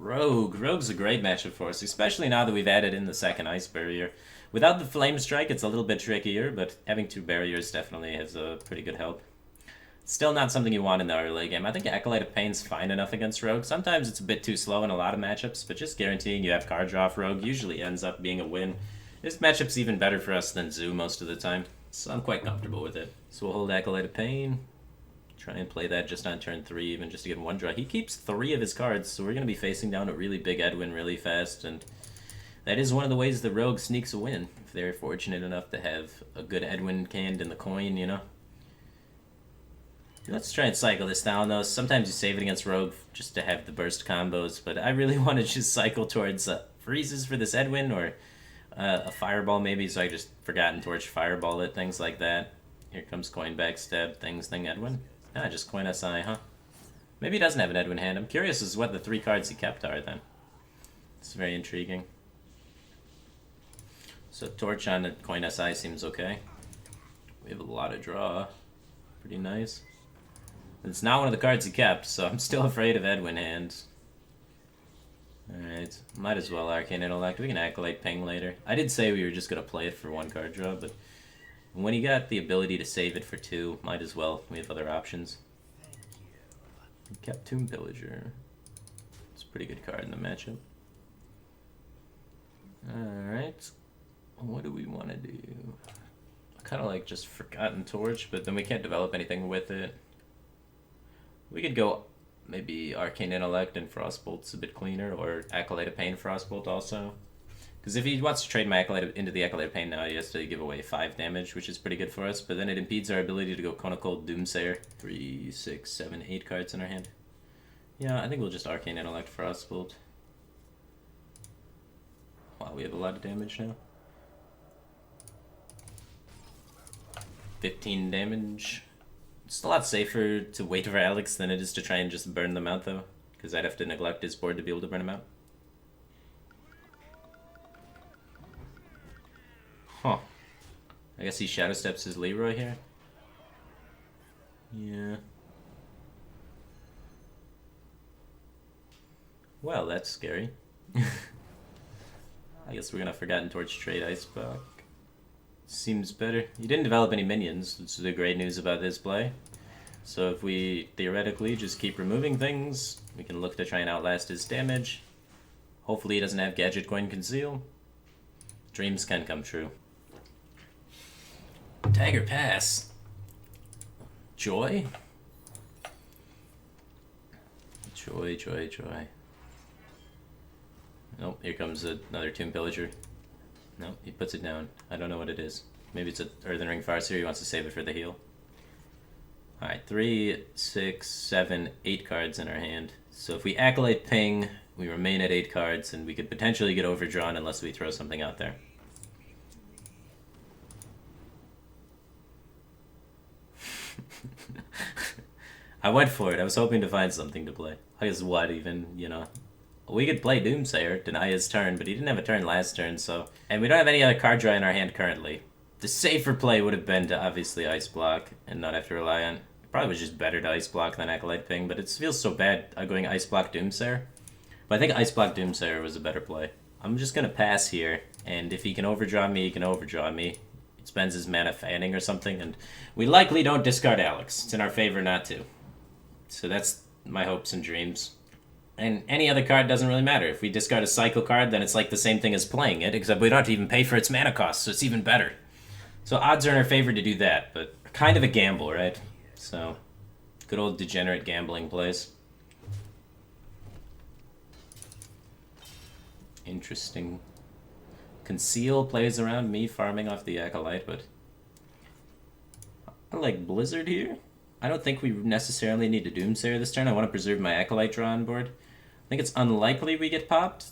Rogue. Rogue's a great matchup for us, especially now that we've added in the second ice barrier. Without the flame strike, it's a little bit trickier, but having two barriers definitely has a pretty good help. Still not something you want in the early game. I think Acolyte of Pain's fine enough against Rogue. Sometimes it's a bit too slow in a lot of matchups, but just guaranteeing you have card draw off Rogue usually ends up being a win. This matchup's even better for us than Zoo most of the time, so I'm quite comfortable with it. So we'll hold Acolyte of Pain. Try and play that just on turn 3, even just to get one draw. He keeps 3 of his cards, so we're going to be facing down a really big Edwin really fast, and that is one of the ways the Rogue sneaks a win, if they're fortunate enough to have a good Edwin canned in the coin, you know? Let's try and cycle this down, though. Sometimes you save it against Rogue just to have the burst combos, but I really want to just cycle towards freezes for this Edwin, or a Fireball maybe, so I just forgotten Torch Fireball it, things like that. Here comes Coin Backstab, thing Edwin. Ah, just Coin SI, huh? Maybe he doesn't have an Edwin hand. I'm curious as to what the 3 cards he kept are, then. It's very intriguing. So Torch on the Coin SI seems okay. We have a lot of draw. Pretty nice. It's not one of the cards he kept, so I'm still afraid of Edwin hands. Alright, might as well Arcane Intellect. We can Acolyte Ping later. I did say we were just going to play it for 1 card draw, but when you got the ability to save it for 2, might as well. We have other options. We kept Tomb Pillager. It's a pretty good card in the matchup. Alright, what do we want to do? I kind of like just Forgotten Torch, but then we can't develop anything with it. We could go maybe Arcane Intellect and Frostbolt's a bit cleaner, or Acolyte of Pain Frostbolt also. Because if he wants to trade my Acolyte into the Acolyte of Pain now, he has to give away 5 damage, which is pretty good for us, but then it impedes our ability to go Conical Doomsayer. 3, 6, 7, 8 cards in our hand. Yeah, I think we'll just Arcane Intellect Frostbolt. Wow, we have a lot of damage now. 15 damage. It's a lot safer to wait for Alex than it is to try and just burn them out, though. Because I'd have to neglect his board to be able to burn them out. Huh. I guess he Shadow Steps his Leroy here. Yeah. Well, that's scary. I guess we're gonna Forgotten Torch trade Icebox. Seems better. You didn't develop any minions, which is the great news about this play. So if we theoretically just keep removing things, we can look to try and outlast his damage. Hopefully he doesn't have Gadget Coin Conceal. Dreams can come true. Dagger Pass. Joy? Joy. Nope, here comes another Tomb Pillager. No, he puts it down. I don't know what it is. Maybe it's an Earthen Ring Farseer. He wants to save it for the heal. Alright, 3, 6, 7, 8 cards in our hand. So if we Acolyte Ping, we remain at 8 cards, and we could potentially get overdrawn unless we throw something out there. I went for it. I was hoping to find something to play. I guess what even, you know. We could play Doomsayer, deny his turn, but he didn't have a turn last turn, so... And we don't have any other card draw in our hand currently. The safer play would have been to obviously Ice Block and not have to rely on... It probably was just better to Ice Block than Acolyte Ping, but it feels so bad going Ice Block Doomsayer. But I think Ice Block Doomsayer was a better play. I'm just gonna pass here, and if he can overdraw me, he can overdraw me. He spends his mana fanning or something, and we likely don't discard Alex. It's in our favor not to. So that's my hopes and dreams. And any other card doesn't really matter. If we discard a cycle card, then it's like the same thing as playing it, except we don't have to even pay for its mana cost, so it's even better. So odds are in our favor to do that, but kind of a gamble, right? So, good old degenerate gambling plays. Interesting. Conceal plays around me farming off the Acolyte, but I like Blizzard here. I don't think we necessarily need to Doomsayer this turn. I want to preserve my Acolyte draw on board. I think it's unlikely we get popped,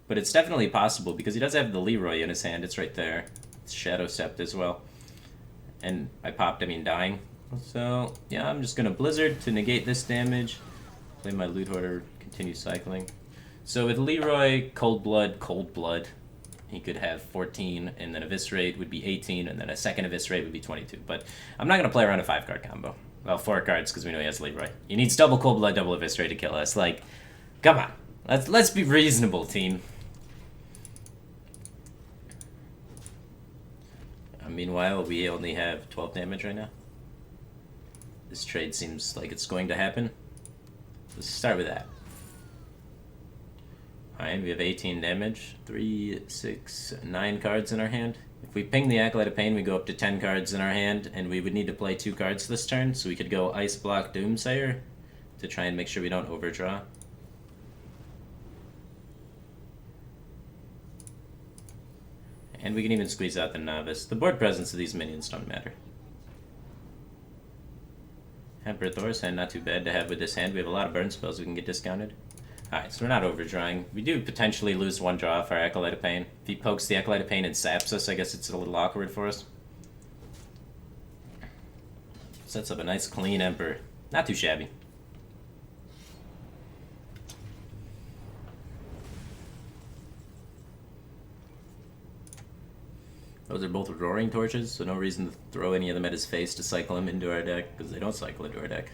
but it's definitely possible because he does have the Leroy in his hand. It's right there. It's Shadow Stepped as well. And by popped, I mean dying. So, yeah, I'm just going to Blizzard to negate this damage. Play my Loot Hoarder, continue cycling. So with Leroy, Cold Blood, he could have 14, and then Eviscerate would be 18, and then a second Eviscerate would be 22. But I'm not going to play around a 5-card combo. Well, 4 cards, because we know he has Leroy. He needs double Cold Blood, double Eviscerate to kill us. Like, come on. Let's be reasonable, team. Meanwhile, we only have 12 damage right now. This trade seems like it's going to happen. Let's start with that. Alright, we have 18 damage. 3, 6, 9 cards in our hand. If we ping the Acolyte of Pain, we go up to 10 cards in our hand, and we would need to play 2 cards this turn, so we could go Ice Block Doomsayer to try and make sure we don't overdraw. And we can even squeeze out the Novice. The board presence of these minions don't matter. Emperor Thor's hand, not too bad to have with this hand. We have a lot of burn spells we can get discounted. Alright, so we're not overdrawing. We do potentially lose 1 draw off our Acolyte of Pain. If he pokes the Acolyte of Pain and saps us, I guess it's a little awkward for us. Sets up a nice clean Emperor. Not too shabby. Those are both Roaring Torches, so no reason to throw any of them at his face to cycle him into our deck, because they don't cycle into our deck.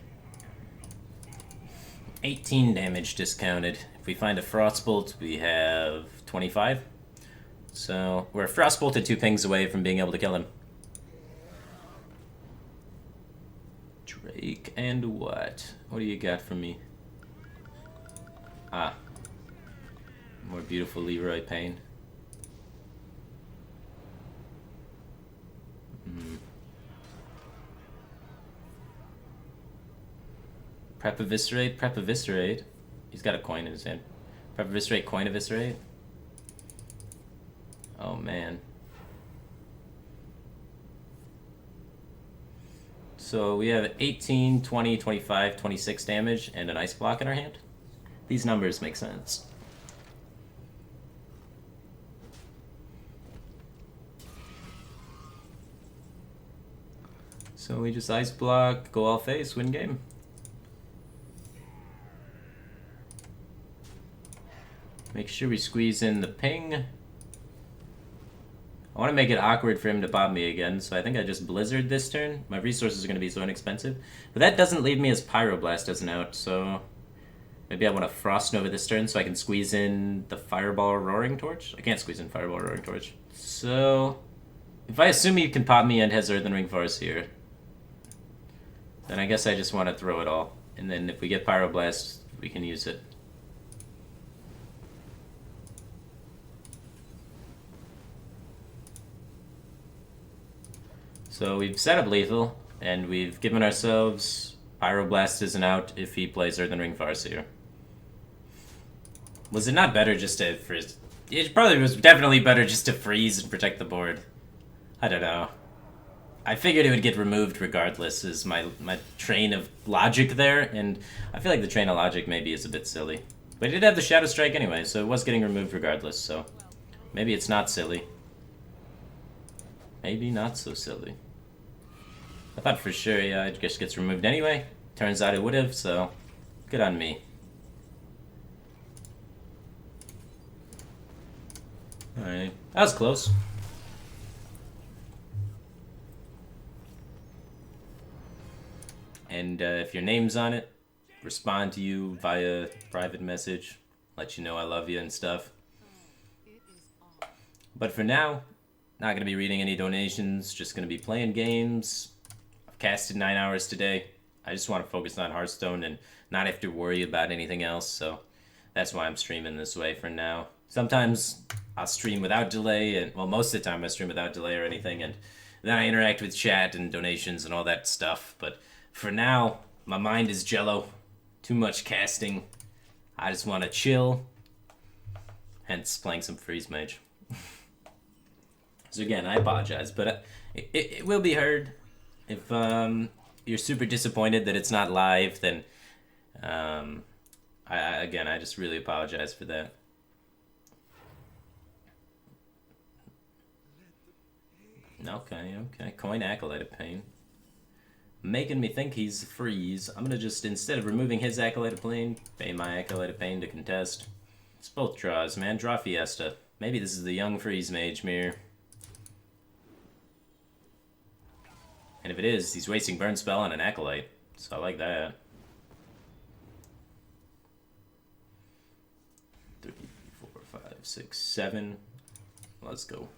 18 damage discounted. If we find a Frostbolt, we have 25. So we're Frostbolted 2 pings away from being able to kill him. Drake and what? What do you got for me? Ah. More beautiful Leroy Payne. Prep Eviscerate, Prep Eviscerate. He's got a coin in his hand. Prep Eviscerate, Coin Eviscerate. Oh man. So we have 18, 20, 25, 26 damage and an Ice Block in our hand. These numbers make sense. So we just Ice Block, go all face, win game. Make sure we squeeze in the ping. I want to make it awkward for him to pop me again, so I think I just Blizzard this turn. My resources are going to be so inexpensive. But that doesn't leave me as Pyroblast as an out, so maybe I want to Frost Nova this turn so I can squeeze in the Fireball Roaring Torch. I can't squeeze in Fireball Roaring Torch. So if I assume he can pop me and has Earthen Ring Force here, then I guess I just want to throw it all. And then if we get Pyroblast, we can use it. So we've set up lethal, and we've given ourselves Pyroblast as an out if he plays Earthen Ring Farseer. Was it not better just to freeze? It probably was definitely better just to freeze and protect the board. I don't know. I figured it would get removed regardless, is my train of logic there, and I feel like the train of logic maybe is a bit silly. But it did have the Shadow Strike anyway, so it was getting removed regardless, so maybe it's not silly. Maybe not so silly. I thought for sure, yeah, it just gets removed anyway. Turns out it would have, so good on me. Alright, that was close. And if your name's on it, respond to you via private message, let you know I love you and stuff. But for now, not going to be reading any donations, just going to be playing games. I've casted 9 hours today. I just want to focus on Hearthstone and not have to worry about anything else, so that's why I'm streaming this way for now. Sometimes I'll stream without delay, and well, most of the time I stream without delay or anything, and then I interact with chat and donations and all that stuff. But for now, my mind is jello. Too much casting. I just want to chill. Hence playing some Freeze Mage. So again, I apologize, but it will be heard. If you're super disappointed that it's not live, then I just really apologize for that. Okay. Coin Acolyte of Pain. Making me think he's freeze. I'm gonna just, instead of removing his Acolyte of Pain, pay my Acolyte of Pain to contest. It's both draws, man. Draw Fiesta. Maybe this is the young Freeze Mage mirror. And if it is, he's wasting Burn Spell on an Acolyte. So I like that. 6, 7. Let's go.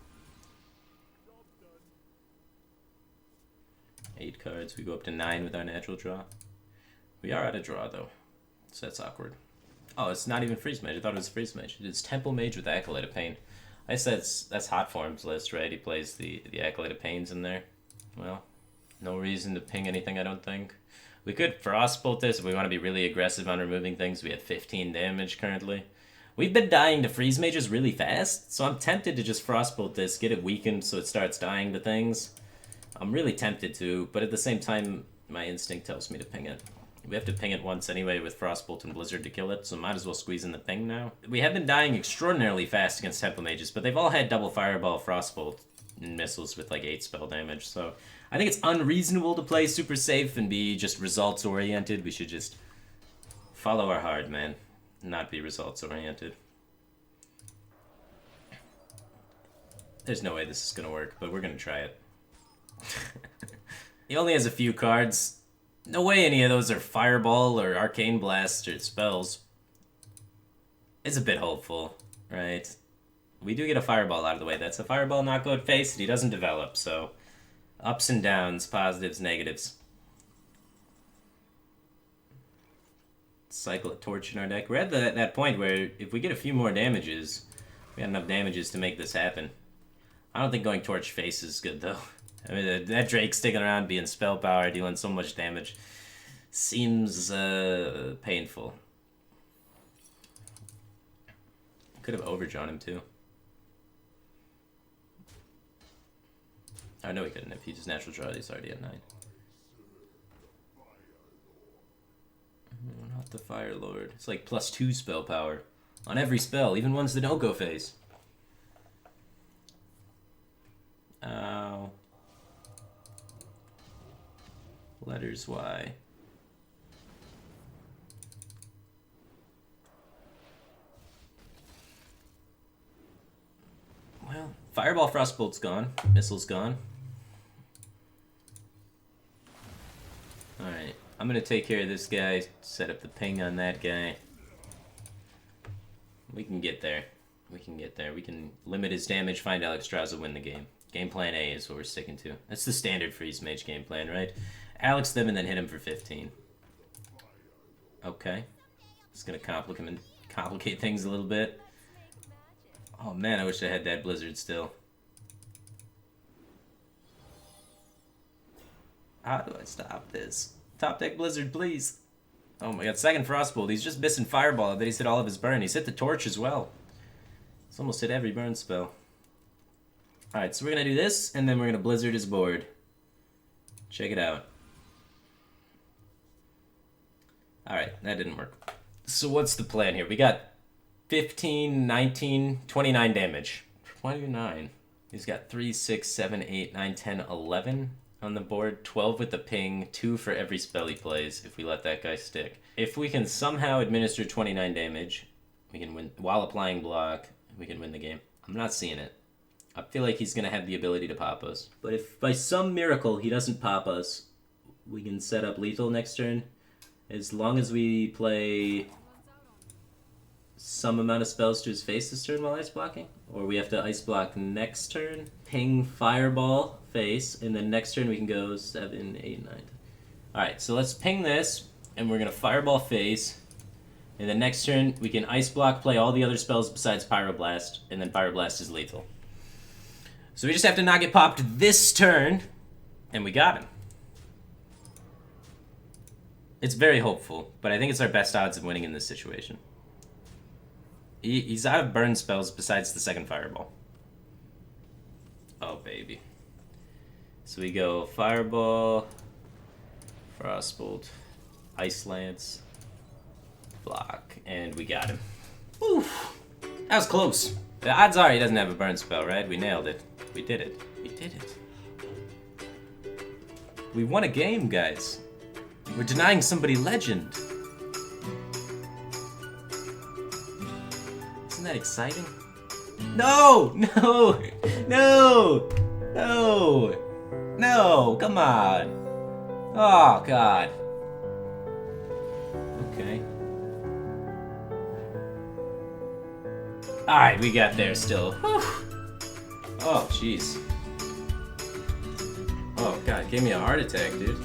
8 cards. We go up to 9 with our natural draw. We are out of draw, though. So that's awkward. Oh, it's not even Freeze Mage. I thought it was Freeze Mage. It's Temple Mage with Acolyte of Pain. I said that's Hot Form's list, right? He plays the Acolyte of Pains in there. Well, no reason to ping anything, I don't think. We could Frostbolt this if we want to be really aggressive on removing things. We have 15 damage currently. We've been dying to Freeze Mages really fast, so I'm tempted to just Frostbolt this, get it weakened so it starts dying to things. I'm really tempted to, but at the same time, my instinct tells me to ping it. We have to ping it once anyway with Frostbolt and Blizzard to kill it, so might as well squeeze in the ping now. We have been dying extraordinarily fast against Temple Mages, but they've all had double Fireball, Frostbolt, and missiles with like 8 spell damage, so I think it's unreasonable to play super safe and be just results-oriented. We should just follow our heart, man, not be results-oriented. There's no way this is going to work, but we're going to try it. He only has a few cards. No way any of those are Fireball or Arcane Blast or spells. It's a bit hopeful, right? We do get a Fireball out of the way. That's a Fireball knockout face, and he doesn't develop, so ups and downs, positives, negatives. Cycle a Torch in our deck. We're at that point where if we get a few more damages, we got enough damages to make this happen. I don't think going Torch face is good, though. I mean, that Drake sticking around being spell power, dealing so much damage, seems painful. Could have overdrawn him, too. Oh, no, he couldn't. If he just natural draw, he's already at 9. Oh, not the Fire Lord. It's like +2 spell power on every spell, even ones that don't go face. Ow. Letters Y. Well, Fireball Frostbolt's gone. Missile's gone. Alright, I'm gonna take care of this guy, set up the ping on that guy. We can get there. We can get there. We can limit his damage, find Alexstrasza, win the game. Game plan A is what we're sticking to. That's the standard Freeze Mage game plan, right? Alex them and then hit him for 15. Okay. It's gonna complicate things a little bit. Oh man, I wish I had that Blizzard still. How do I stop this? Top deck Blizzard, please. Oh my god, second Frostbolt. He's just missing Fireball. I bet he's hit all of his burn. He's hit the Torch as well. He's almost hit every burn spell. Alright, so we're gonna do this, and then we're gonna Blizzard his board. Check it out. Alright, that didn't work. So what's the plan here? We got 15, 19, 29 damage. 29. He's got 3, 6, 7, 8, 9, 10, 11 on the board. 12 with the ping. 2 for every spell he plays if we let that guy stick. If we can somehow administer 29 damage, we can win. While applying block, we can win the game. I'm not seeing it. I feel like he's going to have the ability to pop us. But if by some miracle he doesn't pop us, we can set up lethal next turn. As long as we play some amount of spells to his face this turn while ice blocking. Or we have to ice block next turn, ping Fireball face, and then next turn we can go 7, 8, 9. Alright, so let's ping this, and we're going to Fireball face. And then next turn we can ice block, play all the other spells besides Pyroblast, and then Pyroblast is lethal. So we just have to not get popped this turn, and we got him. It's very hopeful, but I think it's our best odds of winning in this situation. He's out of burn spells besides the second Fireball. Oh, baby. So we go Fireball, Frostbolt, Ice Lance, block, and we got him. Woo! That was close. The odds are he doesn't have a burn spell, right? We nailed it. We did it. We did it. We won a game, guys. We're denying somebody legend. Isn't that exciting? No! No! No! No! No! Come on! Oh, God. Okay. Alright, we got there still. Whew. Oh, jeez. Oh, God, it gave me a heart attack, dude.